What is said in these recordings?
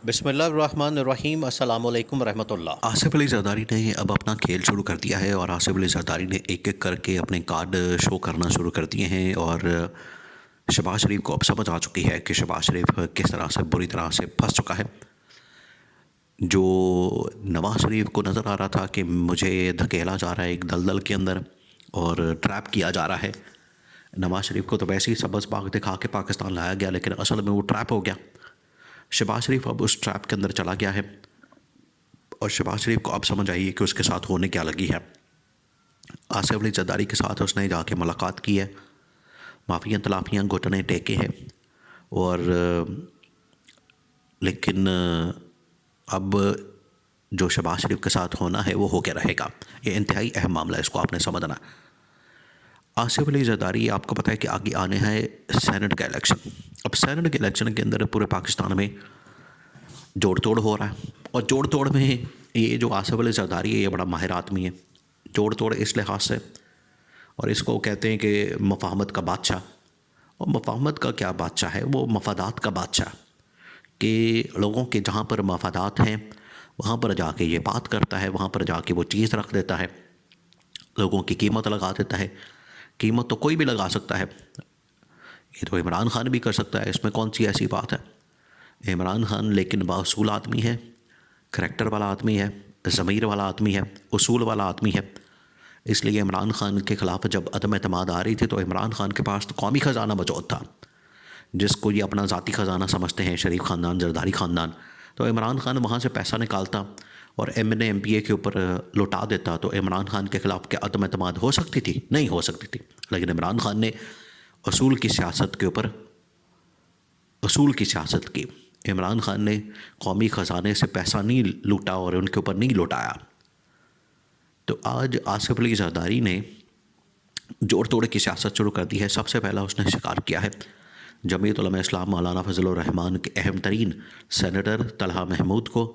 बिस्मिल्लाहिर्रहमानिर्रहीम अस्सलामु अलैकुम रहमतुल्लाह। आसिफ अली जरदारी ने अब अपना खेल शुरू कर दिया है और आसिफ अली जरदारी ने एक एक करके अपने कार्ड शो करना शुरू कर दिए हैं। और शहबाज शरीफ को अब समझ आ चुकी है कि शहबाज शरीफ किस तरह से बुरी तरह से फंस चुका है। जो नवाज शरीफ को नज़र आ रहा था कि मुझे धकेला जा रहा है एक दलदल के अंदर और ट्रैप किया जा रहा है, नवाज शरीफ को तो वैसे ही सबज बाग दिखा के पाकिस्तान लाया गया, लेकिन असल में वो ट्रैप हो गया। शहबाज शरीफ अब उस ट्रैप के अंदर चला गया है और शहबाज शरीफ को अब समझ आई है कि उसके साथ होने क्या लगी है। आसिफ अली जरदारी के साथ उसने जाके मुलाकात की है, माफ़ियाँ तलाफ़ियाँ घुटने टेके हैं और लेकिन अब जो शहबाज शरीफ के साथ होना है वो होके रहेगा। ये इंतहाई अहम मामला है, इसको आपने समझना। आसिफ अली जरदारी, आपको पता है कि आगे आने हैं सेनेट का इलेक्शन। अब सेनेट के इलेक्शन के अंदर पूरे पाकिस्तान में जोड़ तोड़ हो रहा है और जोड़ तोड़ में ये जो आसिफ अली जरदारी है ये बड़ा माहिर आदमी है। जोड़ तोड़ इस लिहाज से, और इसको कहते हैं कि मफाहमत का बादशाह। और मफाहमत का क्या बादशाह है, वो मफादात का बादशाह, कि लोगों के जहाँ पर मफादात हैं वहाँ पर जाके ये बात करता है, वहाँ पर जाके वो चीज़ रख देता है, लोगों की कीमत लगा देता है। कीमत तो कोई भी लगा सकता है, ये तो इमरान खान भी कर सकता है, इसमें कौन सी ऐसी बात है। इमरान खान लेकिन बाउसूल आदमी है, करैक्टर वाला आदमी है, ज़मीर वाला आदमी है, उसूल वाला आदमी है। इसलिए इमरान खान के ख़िलाफ़ जब अदम एतमाद आ रही थी तो इमरान खान के पास तो कौमी ख़जाना मौजूद था, जिसको ये अपना ज़ाती ख़जाना समझते हैं शरीफ ख़ानदान, जरदारी ख़ानदान। तो इमरान खान वहाँ से पैसा निकालता और MNA MPA के ऊपर लौटा देता, तो इमरान खान के ख़िलाफ़ क्या अदम एतमाद हो सकती थी? नहीं हो सकती थी। लेकिन इमरान खान ने असूल की सियासत के ऊपर असूल की सियासत की। इमरान खान ने कौमी ख़जाने से पैसा नहीं लूटा और उनके ऊपर नहीं लौटाया। तो आज आसिफ अली जरदारी ने जोड़ तोड़ की सियासत शुरू कर दी है। सबसे पहला उसने शिकार किया है जमीयत उलमा इस्लाम मौलाना फजलुर रहमान के अहम तरीन सेनेटर तलहा महमूद को,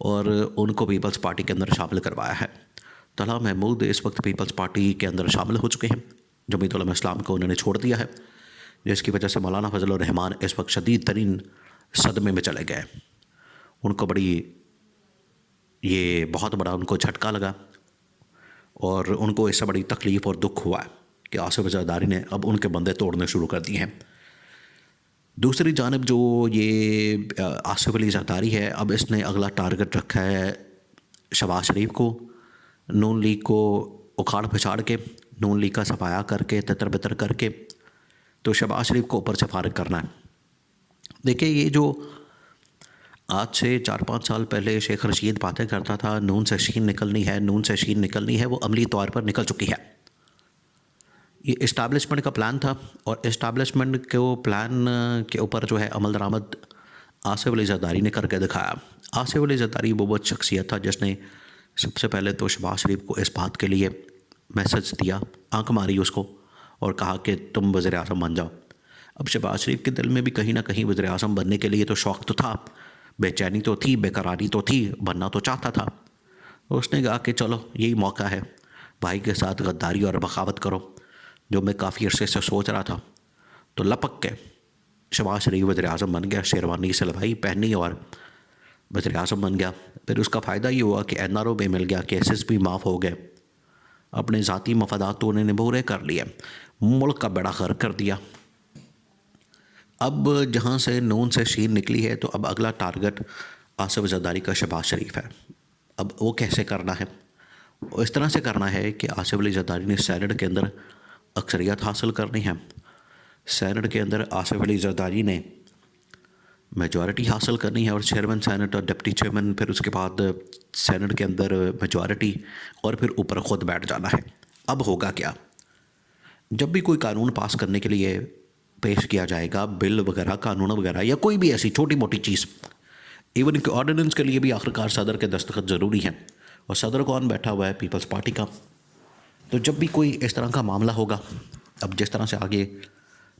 और उनको पीपल्स पार्टी के अंदर शामिल करवाया है। तलहा महमूद इस वक्त पीपल्स पार्टी के अंदर शामिल हो चुके हैं, जमीयत उलमा इस्लाम को उन्होंने छोड़ दिया है, जिसकी वजह से मौलाना फजलुर रहमान इस वक्त शदीद तरीन सदमे में चले गए। उनको ये बहुत बड़ा उनको झटका लगा और उनको इससे बड़ी तकलीफ़ और दुख हुआ कि आसिफ जरदारी ने अब उनके बंदे तोड़ने शुरू कर दिए हैं। दूसरी जानब जो ये आसिफ अली जरदारी है, अब इसने अगला टारगेट रखा है शहबाज शरीफ को, नून लीग को उखाड़ पछाड़ के, नून लीग का सफाया करके, तितर बितर करके, तो शहबाज शरीफ को ऊपर से फारिग करना है। देखिए, ये जो आज से 4-5 साल पहले शेख रशीद बातें करता था, नून से शीन निकलनी है, नून से शीन निकलनी है, वो अमली तौर पर निकल चुकी है। ये इस्टेब्लिशमेंट का प्लान था और इस्टेब्लिशमेंट के वो प्लान के ऊपर जो है अमल दरामद आसिफ अली जरदारी ने करके दिखाया। आसिफ अली जरदारी वो शख्सियत था जिसने सबसे पहले तो शहबाज शरीफ को इस बात के लिए मैसेज दिया, आंख मारी उसको और कहा कि तुम वज़ीर आज़म बन जाओ। अब शहबाज शरीफ के दिल में भी कहीं ना कहीं वज़ीर आज़म बनने के लिए तो शौक़ तो था, बेचैनी तो थी, बेकरारी तो थी, बनना तो चाहता था। उसने कहा कि चलो यही मौका है, भाई के साथ गद्दारी और बगावत करो, जो मैं काफ़ी अरसे से सोच रहा था। तो लपक के शहबाज शरीफ वज़ीर आज़म बन गया, शेरवानी सलवाई पहनी और वज़ीर आज़म बन गया। फिर उसका फ़ायदा ये हुआ कि NRO भी मिल गया, केसेस भी माफ़ हो गए, अपने ज़ाती मफादात तो उन्होंने पूरे कर लिए, मुल्क का बेड़ा गर्क कर दिया। अब जहाँ से नून से शीन निकली है, तो अब अगला टारगेट आसिफ जरदारी का शहबाज शरीफ है। अब वो कैसे करना है? इस तरह से करना है कि आसिफ अली जरदारी ने सेनेट के अंदर अक्सरियत हासिल करनी है। सेनेट के अंदर आसिफ अली जरदारी ने मेजॉरिटी हासिल करनी है और चेयरमैन सेनेट और डिप्टी चेयरमैन, फिर उसके बाद सेनेट के अंदर मेजॉरिटी और फिर ऊपर ख़ुद बैठ जाना है। अब होगा क्या? जब भी कोई कानून पास करने के लिए पेश किया जाएगा, बिल वगैरह, कानून वगैरह, या कोई भी ऐसी छोटी मोटी चीज़, इवन कि ऑर्डिनेंस के लिए भी आखिरकार सदर के दस्तखत ज़रूरी हैं, और सदर कौन बैठा हुआ है? पीपल्स पार्टी का। तो जब भी कोई इस तरह का मामला होगा, अब जिस तरह से आगे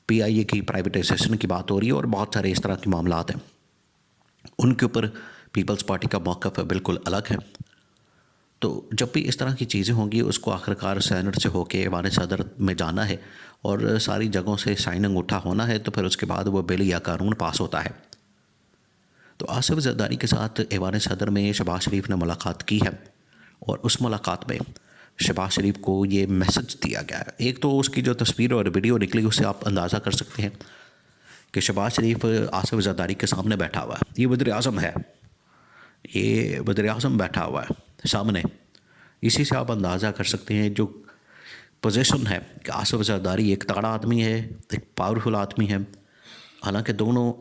PIA की प्राइवेटाइजेशन की बात हो रही है और बहुत सारे इस तरह के मामलात हैं, उनके ऊपर पीपल्स पार्टी का मौक़िफ़ बिल्कुल अलग है। तो जब भी इस तरह की चीज़ें होंगी, उसको आखिरकार सेनेट से होके ऐवान सदर में जाना है और सारी जगहों से साइन अंगूठा होना है, तो फिर उसके बाद वो बिल या कानून पास होता है। तो आसिफ जरदारी के साथ ऐवान सदर में शहबाज शरीफ ने मुलाकात की है और उस मुलाकात में शहबाज शरीफ को ये मैसेज दिया गया है। एक तो उसकी जो तस्वीर और वीडियो निकली उससे आप अंदाज़ा कर सकते हैं कि शहबाज शरीफ आसिफ जरदारी के सामने बैठा हुआ है। ये वज़ीर आज़म है, ये वज़ीर आज़म बैठा हुआ है सामने। इसी से आप अंदाज़ा कर सकते हैं जो पोजीशन है कि आसिफ जरदारी एक तगड़ा आदमी है, एक पावरफुल आदमी है। हालांकि दोनों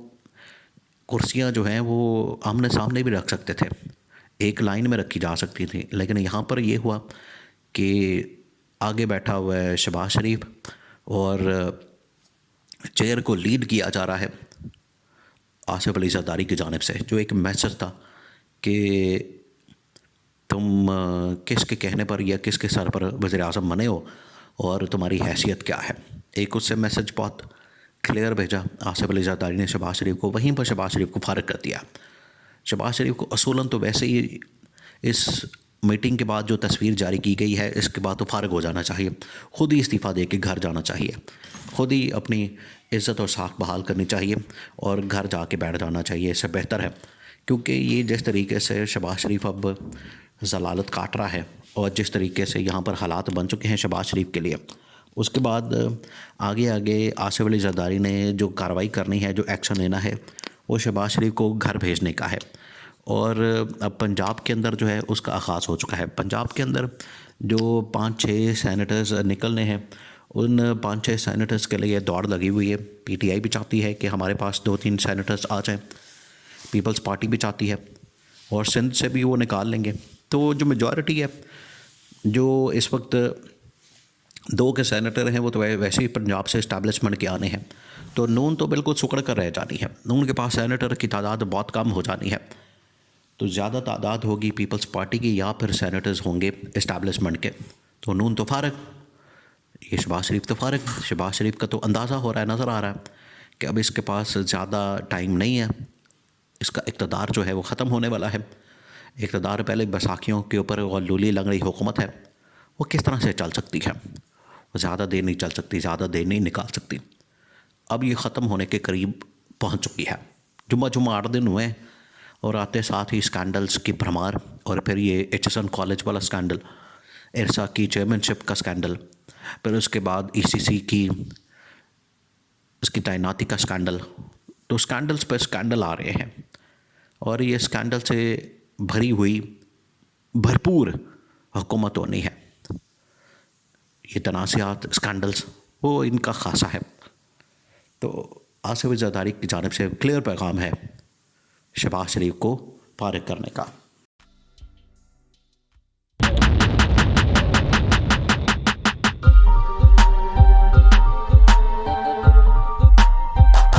कुर्सियां जो हैं वो आमने सामने भी रख सकते थे, एक लाइन में रखी जा सकती थी, लेकिन यहाँ पर ये हुआ कि आगे बैठा हुआ है शहबाज शरीफ और चेयर को लीड किया जा रहा है आसिफ अली जरदारी की जानिब से, जो एक मैसेज था कि तुम किसके कहने पर या किसके सर पर वज़ीर आज़म बने हो और तुम्हारी हैसियत क्या है। एक उससे मैसेज बहुत क्लियर भेजा आसिफ अली जरदारी ने शहबाज शरीफ को। वहीं पर शहबाज शरीफ को फारग कर दिया। शहबाज शरीफ को असूलन तो वैसे ही इस मीटिंग के बाद जो तस्वीर जारी की गई है इसके बाद तो फारग हो जाना चाहिए, ख़ुद ही इस्तीफ़ा दे के घर जाना चाहिए, ख़ुद ही अपनी इज़्ज़त और साख बहाल करनी चाहिए और घर जाके बैठ जाना चाहिए। इससे बेहतर है, क्योंकि ये जिस तरीके से शहबाज शरीफ अब ज़लालत काट रहा है और जिस तरीके से यहाँ पर हालात बन चुके हैं शहबाज शरीफ के लिए, उसके बाद आगे आगे आसिफ अली जरदारी ने जो कार्रवाई करनी है, जो एक्शन लेना है, वो शहबाज शरीफ को घर भेजने का है। और अब पंजाब के अंदर जो है उसका आगाज़ हो चुका है। पंजाब के अंदर जो 5-6 सैनेटर्स निकलने हैं, उन 5-6 सैनेटर्स के लिए दौड़ लगी हुई है। PTI भी चाहती है कि हमारे पास 2-3 सैनेटर्स आ जाएं, पीपल्स पार्टी भी चाहती है और सिंध से भी वो निकाल लेंगे। तो जो मेजॉरिटी है, जो इस वक्त 2 के सैनेटर हैं, वो तो वैसे ही पंजाब से इस्टेब्लिशमेंट के आने हैं, तो नून तो बिल्कुल सुकड़ कर रह जानी है। नून के पास सैनेटर की तादाद बहुत कम हो जानी है, तो ज़्यादा तादाद होगी पीपल्स पार्टी की या फिर सैनेटर्स होंगे इस्टेब्लिशमेंट के। तो नून तो फारग, ये शहबाज शरीफ तो फारग। शहबाज शरीफ का तो अंदाज़ा हो रहा है, नज़र आ रहा है कि अब इसके पास ज़्यादा टाइम नहीं है, इसका इक़्तिदार जो है वो ख़त्म होने वाला है। इक़्तिदार पहले बैसाखियों के ऊपर और लूली लंगड़ी हुकूमत है, वो किस तरह से चल सकती है, वो ज़्यादा देर नहीं चल सकती, ज़्यादा देर नहीं निकाल सकती। अब ये ख़त्म होने के करीब पहुंच चुकी है। जुम्मा 8 दिन हुए हैं और आते साथ ही स्कैंडल्स की भरमार, और फिर ये HSN कॉलेज वाला स्कैंडल, इरसा की चेयरमैनशिप का स्कैंडल, फिर उसके बाद ECC की उसकी तैनाती का स्कैंडल। तो स्कैंडल्स पर स्कैंडल आ रहे हैं और ये स्कैंडल से भरी हुई भरपूर हुकूमत होनी है। ये तनाज़ात, स्कैंडल्स, वो इनका खासा है। तो आसिफ जरदारी की जानिब से क्लियर पैगाम है शहबाज शरीफ को फारिग करने का।